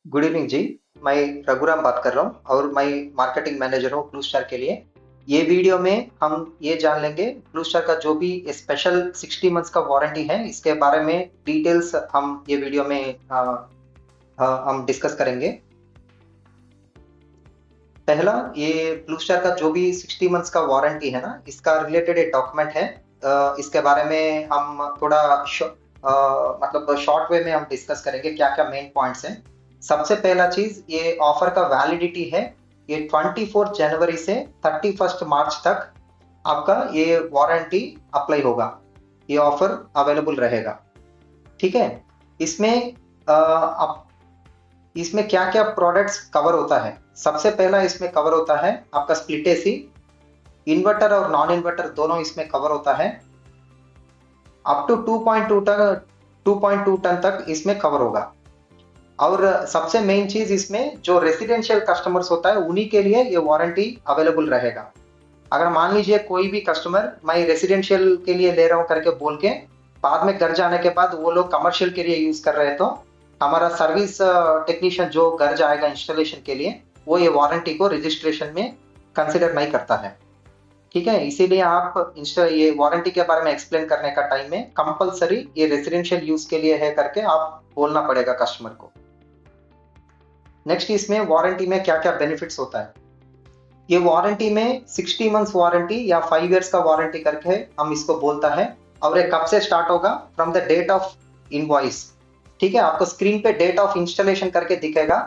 Good evening जी। मैं रघुराम बात कर रहा हूँ और मैं मार्केटिंग मैनेजर हूँ ब्लू स्टार के लिए। ये वीडियो में हम ये जान लेंगे ब्लू स्टार का जो भी स्पेशल 60 मंथ्स का वारंटी है इसके बारे में डिटेल्स हम ये वीडियो में हम डिस्कस करेंगे। पहला, ये ब्लू स्टार का जो भी 60 मंथ्स का वारंटी है ना, इसका रिलेटेड एक डॉक्यूमेंट है। इसके बारे में हम थोड़ा मतलब शॉर्ट वे में हम डिस्कस करेंगे क्या क्या मेन पॉइंट्स हैं। सबसे पहला चीज, ये ऑफर का वैलिडिटी है, ये 24 जनवरी से 31 मार्च तक आपका ये वारंटी अप्लाई होगा। ये ऑफर अवेलेबल रहेगा। ठीक है। इसमें आप इसमें क्या क्या प्रोडक्ट्स कवर होता है। सबसे पहला इसमें कवर होता है आपका स्प्लिट एसी, इन्वर्टर और नॉन इन्वर्टर दोनों इसमें कवर होता है। अप टू 2.2 टन तक इसमें कवर होगा। और सबसे मेन चीज, इसमें जो रेसिडेंशियल कस्टमर्स होता है उन्हीं के लिए ये वारंटी अवेलेबल रहेगा। अगर मान लीजिए कोई भी कस्टमर मैं रेसिडेंशियल के लिए ले रहा हूँ करके बोल के बाद में घर जाने के बाद वो लोग कमर्शियल के लिए यूज कर रहे हैं, तो हमारा सर्विस टेक्नीशियन जो घर जाएगा इंस्टॉलेशन के लिए वो ये वारंटी को रजिस्ट्रेशन में कंसिडर नहीं करता है। ठीक है। इसीलिए आप ये वारंटी के बारे में एक्सप्लेन करने का टाइम में कंपलसरी ये रेसिडेंशियल यूज के लिए है करके आप बोलना पड़ेगा कस्टमर को। नेक्स्ट, इसमें वारंटी में क्या क्या बेनिफिट्स होता है। ये वारंटी में 60 मंथ्स वारंटी या 5 इयर्स का वारंटी करके हम इसको बोलता है। और ये कब से स्टार्ट होगा? From the date of invoice. ठीक है। आपको स्क्रीन पे डेट ऑफ इंस्टॉलेशन करके दिखेगा,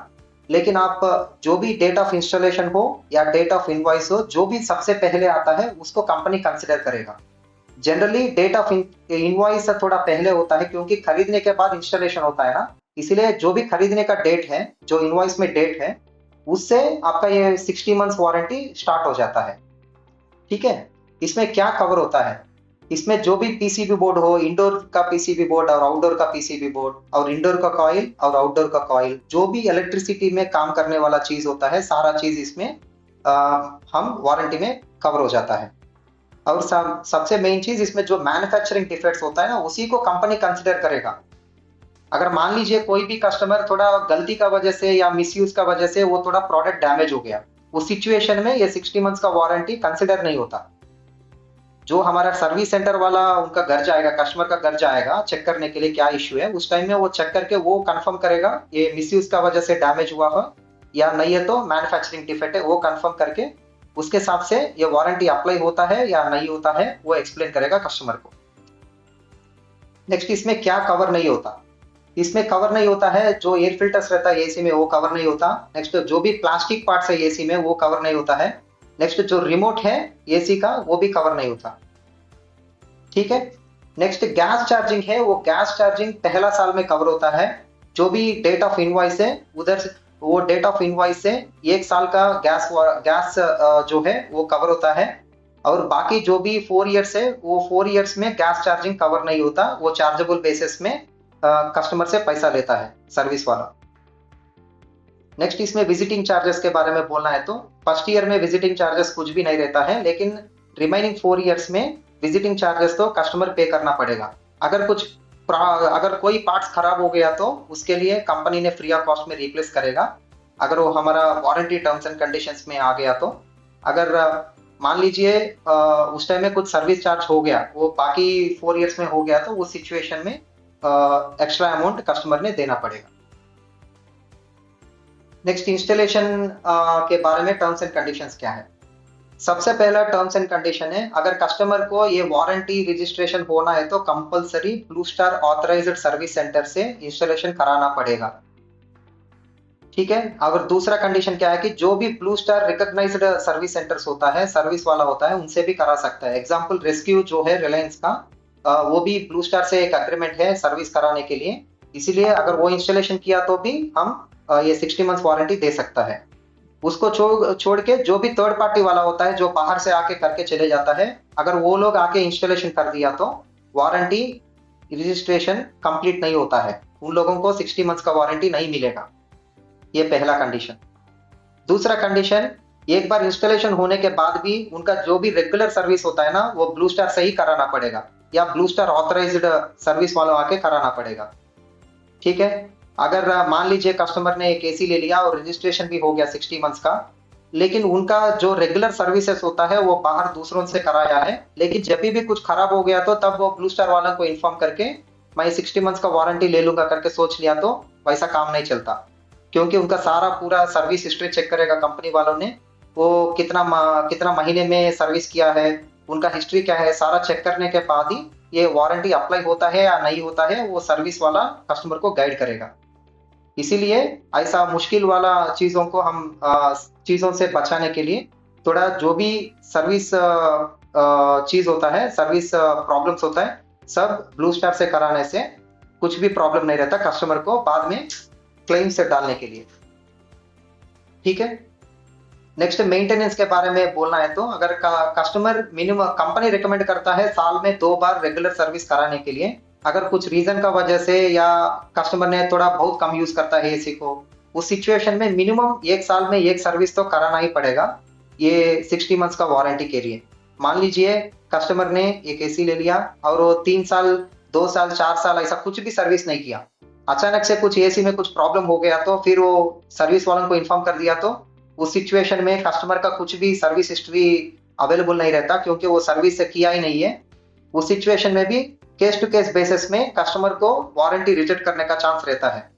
लेकिन आप जो भी डेट ऑफ इंस्टॉलेशन हो या डेट ऑफ इनवॉइस हो, जो भी सबसे पहले आता है उसको कंपनी कंसिडर करेगा। जनरली डेट ऑफ इनवॉइस से थोड़ा पहले होता है क्योंकि खरीदने के बाद इंस्टॉलेशन होता है ना, इसलिए जो भी खरीदने का डेट है, जो इनवॉइस में डेट है, उससे आपका ये 60 मंथ्स वारंटी स्टार्ट हो जाता है। ठीक है। इसमें क्या कवर होता है? इसमें जो भी पीसीबी बोर्ड हो, इंडोर का पीसीबी बोर्ड और आउटडोर का पीसीबी बोर्ड और इंडोर का कॉइल और आउटडोर का कॉइल, जो भी इलेक्ट्रिसिटी में काम करने वाला चीज होता है, सारा चीज इसमें हम वारंटी में कवर हो जाता है। और सबसे मेन चीज, इसमें जो मैन्युफैक्चरिंग डिफेक्ट्स होता है ना, उसी को कंपनी कंसिडर करेगा। अगर मान लीजिए कोई भी कस्टमर थोड़ा गलती का वजह से या मिसयूज का वजह से वो थोड़ा प्रोडक्ट डैमेज हो गया, उस सिचुएशन में ये 60 मंथ्स का वारंटी कंसिडर नहीं होता। जो हमारा सर्विस सेंटर वाला उनका घर जाएगा, कस्टमर का घर जाएगा चेक करने के लिए क्या इश्यू है, उस टाइम में वो चेक करके वो कंफर्म करेगा ये मिसयूज का वजह से डैमेज हुआ हो या नहीं है, तो मैन्युफैक्चरिंग डिफेक्ट है, वो कंफर्म करके उसके हिसाब से ये वारंटी अप्लाई होता है या नहीं होता है वो एक्सप्लेन करेगा कस्टमर को। नेक्स्ट, इसमें क्या कवर नहीं होता। इसमें कवर नहीं होता है जो एयर फिल्टर्स रहता है एसी में, वो कवर नहीं होता। नेक्स्ट, जो भी प्लास्टिक पार्ट्स है एसी में वो कवर नहीं होता है। नेक्स्ट, जो रिमोट है एसी का वो भी कवर नहीं होता। ठीक है। नेक्स्ट, गैस चार्जिंग है, वो गैस चार्जिंग पहला साल में कवर होता है। जो भी डेट ऑफ इनवॉइस है उधर से, वो डेट ऑफ इनवॉइस से 1 साल का गैस गैस जो है वो कवर होता है। और बाकी जो भी 4 इयर्स है, वो 4 इयर्स में गैस चार्जिंग कवर नहीं होता, वो चार्जेबल बेसिस में कस्टमर से पैसा लेता है सर्विस वाला। नेक्स्ट, इसमें विजिटिंग चार्जेस के बारे में बोलना है तो फर्स्ट ईयर में विजिटिंग चार्जेस कुछ भी नहीं रहता है, लेकिन रिमेनिंग 4 इयर्स में विजिटिंग चार्जेस तो कस्टमर पे करना पड़ेगा। अगर कोई पार्ट्स खराब हो गया तो उसके लिए कंपनी ने फ्री ऑफ कॉस्ट में रिप्लेस करेगा, अगर वो हमारा वारंटी टर्म्स एंड कंडीशंस में आ गया तो। अगर मान लीजिए उस टाइम में कुछ सर्विस चार्ज हो गया, वो बाकी 4 इयर्स में हो गया, तो उस सिचुएशन में एक्स्ट्रा अमाउंट कस्टमर ने देना पड़ेगा। नेक्स्ट, इंस्टॉलेशन के बारे में टर्म्स एंड कंडीशंस क्या है। सबसे पहला टर्म्स एंड कंडीशन है, अगर कस्टमर को ये वारंटी रजिस्ट्रेशन होना है तो compulsory blue star authorised service centre से इंस्टॉलेशन कराना पड़ेगा। ठीक है। अगर दूसरा कंडीशन क्या है कि जो भी Blue Star recognised service centres होता है, सर्विस वाला होता है, उनसे भी करा सकता है। एग्जांपल रेस्क्यू जो है रिलायंस का, वो भी ब्लू स्टार से एक अग्रीमेंट है सर्विस कराने के लिए, इसीलिए अगर वो इंस्टॉलेशन किया तो भी हम ये 60 मंथ्स वारंटी दे सकता है। उसको छोड़ के जो भी थर्ड पार्टी वाला होता है जो बाहर से आके करके चले जाता है, अगर वो लोग आके इंस्टॉलेशन कर दिया तो वारंटी रजिस्ट्रेशन कंप्लीट नहीं होता है, उन लोगों को 60 मंथ्स का वारंटी नहीं मिलेगा। ये पहला कंडीशन। दूसरा कंडीशन, एक बार इंस्टॉलेशन होने के बाद भी उनका जो भी रेगुलर सर्विस होता है ना, वो ब्लू स्टार से ही कराना पड़ेगा या ब्लू स्टार ऑथराइज्ड सर्विस वालों आके कराना पड़ेगा। ठीक है। अगर मान लीजिए कस्टमर ने एक एसी ले लिया और रजिस्ट्रेशन भी हो गया 60 मंथ्स का, लेकिन उनका जो रेगुलर सर्विसेज होता है वो बाहर दूसरों से कराया है, लेकिन जब भी कुछ खराब हो गया तो तब वो ब्लू स्टार वालों को इन्फॉर्म करके मैं 60 मंथ्स का वारंटी ले लूंगा करके सोच लिया, तो वैसा काम नहीं चलता। क्योंकि उनका सारा पूरा सर्विस हिस्ट्री चेक करेगा कंपनी वालों ने, वो कितना महीने में सर्विस किया है, उनका हिस्ट्री क्या है, सारा चेक करने के बाद ही ये वारंटी अप्लाई होता है या नहीं होता है, वो सर्विस वाला कस्टमर को गाइड करेगा। इसीलिए ऐसा मुश्किल वाला चीजों को हम चीजों से बचाने के लिए थोड़ा जो भी सर्विस चीज होता है, सर्विस प्रॉब्लम्स होता है, सब ब्लू स्टार से कराने से कुछ भी प्रॉब्लम नहीं रहता कस्टमर को बाद में क्लेम से डालने के लिए। ठीक है, नेक्स्ट मेंटेनेंस के बारे में बोलना है तो अगर कस्टमर मिनिमम कंपनी रिकमेंड करता है साल में 2 बार रेगुलर सर्विस कराने के लिए, अगर कुछ रीजन का वजह से या कस्टमर ने थोड़ा बहुत कम यूज करता है एसी को, उस सिचुएशन में मिनिमम 1 साल में 1 सर्विस तो कराना ही पड़ेगा ये 60 मंथ्स का वारंटी के लिए। मान लीजिए कस्टमर ने एक एसी ले लिया और वो 3 साल 2 साल 4 साल ऐसा कुछ भी सर्विस नहीं किया, अचानक से कुछ एसी में कुछ प्रॉब्लम हो गया तो फिर वो सर्विस वालों को इन्फॉर्म कर दिया, तो उस सिचुएशन में कस्टमर का कुछ भी सर्विस हिस्ट्री अवेलेबल नहीं रहता क्योंकि वो सर्विस किया ही नहीं है। उस सिचुएशन में भी केस टू केस बेसिस में कस्टमर को वारंटी रिजेक्ट करने का चांस रहता है।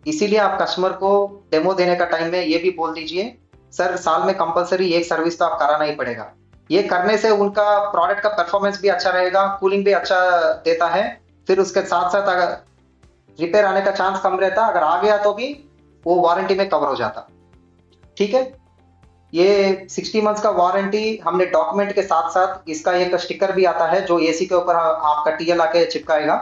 इसीलिए आप कस्टमर को डेमो देने का टाइम में ये भी बोल दीजिए, सर साल में कंपलसरी एक सर्विस तो आप कराना ही पड़ेगा। ये करने से उनका प्रोडक्ट का परफॉर्मेंस भी अच्छा रहेगा, कूलिंग भी अच्छा देता है, फिर उसके साथ साथ अगर रिपेयर आने का चांस कम रहता, अगर आ गया तो भी वो वारंटी में कवर हो जाता। ठीक है, ये 60 मंथ्स का वारंटी हमने डॉक्यूमेंट के साथ साथ इसका एक स्टिकर भी आता है जो एसी के ऊपर आपका टीएल आके चिपकाएगा।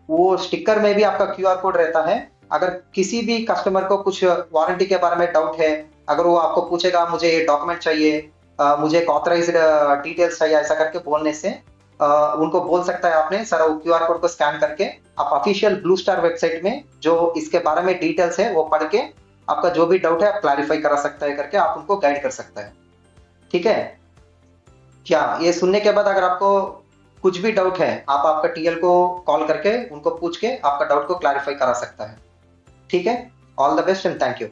वो स्टिकर में भी आपका क्यूआर कोड रहता है। अगर किसी भी कस्टमर को कुछ वारंटी के बारे में डाउट है, अगर वो आपको पूछेगा मुझे ये डॉक्यूमेंट चाहिए, मुझे एक ऑथराइज्ड डिटेल्स चाहिए, ऐसा करके बोलने से उनको बोल सकता है आपने सर वो क्यूआर कोड को स्कैन करके आप ऑफिशियल ब्लू स्टार वेबसाइट में जो इसके बारे में डिटेल्स है वो पढ़ के आपका जो भी डाउट है आप क्लैरिफाई करा सकता है करके आप उनको गाइड कर सकता है। ठीक है, क्या ये सुनने के बाद अगर आपको कुछ भी डाउट है आप आपका टीएल को कॉल करके उनको पूछ के आपका डाउट को क्लैरिफाई करा सकता है। ठीक है, all the best and thank you.